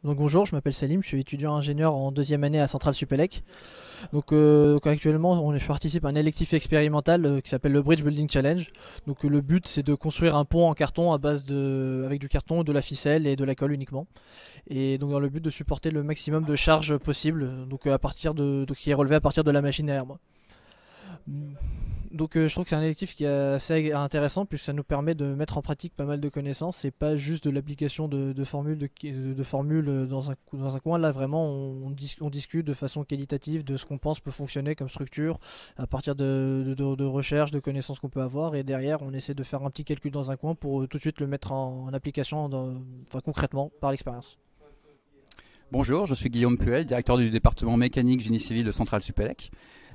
Donc bonjour, je m'appelle Salim, je suis étudiant ingénieur en deuxième année à Centrale Supélec. Donc actuellement, je participe à un électif expérimental qui s'appelle le Bridge Building Challenge. Le but c'est de construire un pont en carton avec du carton, de la ficelle et de la colle uniquement. Et donc dans le but de supporter le maximum de charge possible, qui est relevé à partir de la machine derrière moi. Je trouve que c'est un électif qui est assez intéressant puisque ça nous permet de mettre en pratique pas mal de connaissances et pas juste de l'application de formules dans un coin. Là vraiment on discute de façon qualitative de ce qu'on pense peut fonctionner comme structure à partir de recherches, de connaissances qu'on peut avoir, et derrière on essaie de faire un petit calcul dans un coin pour tout de suite le mettre en application concrètement par l'expérience. Bonjour, je suis Guillaume Puel, directeur du département mécanique génie civil de Centrale Supélec.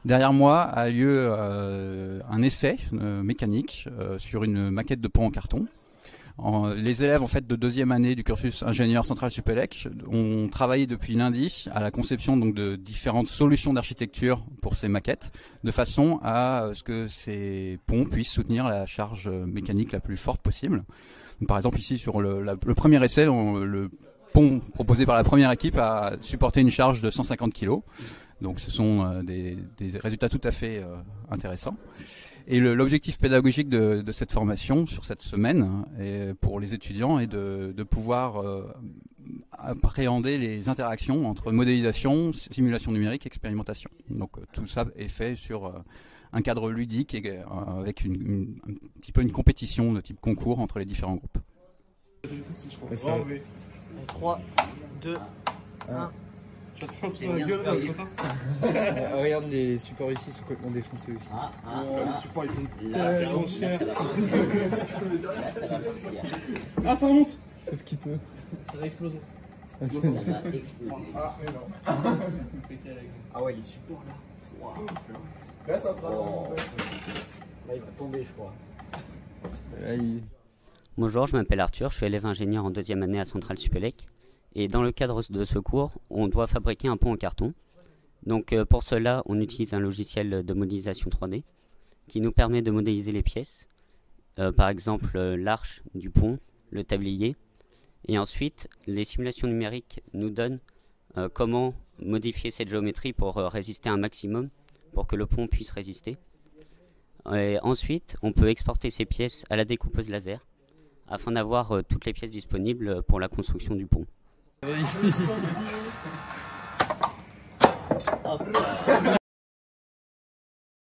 Derrière moi a lieu un essai mécanique sur une maquette de pont en carton. Les élèves de deuxième année du cursus ingénieur Centrale Supélec ont travaillé depuis lundi à la conception de différentes solutions d'architecture pour ces maquettes, de façon à ce que ces ponts puissent soutenir la charge mécanique la plus forte possible. Donc, par exemple ici sur le premier essai, le pont proposé par la première équipe a supporté une charge de 150 kg. Donc ce sont des résultats tout à fait intéressants. Et l'objectif pédagogique de cette formation sur cette semaine pour les étudiants est de pouvoir appréhender les interactions entre modélisation, simulation numérique et expérimentation. Donc tout ça est fait sur un cadre ludique et avec un petit peu une compétition de type concours entre les différents groupes. 3, 2, 1. Regarde, les supports ici sont complètement défoncés aussi. Les supports ils font tellement cher. Ah, ça remonte. Sauf qu'il peut. Ça va exploser. Ça va exploser. Ah ouais, les supports là. Wow. Là, ça va Là, il va tomber, je crois. Bonjour, je m'appelle Arthur, je suis élève ingénieur en deuxième année à Centrale Supélec. Et dans le cadre de ce cours, on doit fabriquer un pont en carton. Donc pour cela, on utilise un logiciel de modélisation 3D qui nous permet de modéliser les pièces, par exemple l'arche du pont, le tablier. Et ensuite, les simulations numériques nous donnent comment modifier cette géométrie pour résister un maximum, pour que le pont puisse résister. Et ensuite, on peut exporter ces pièces à la découpeuse laser afin d'avoir toutes les pièces disponibles pour la construction du pont.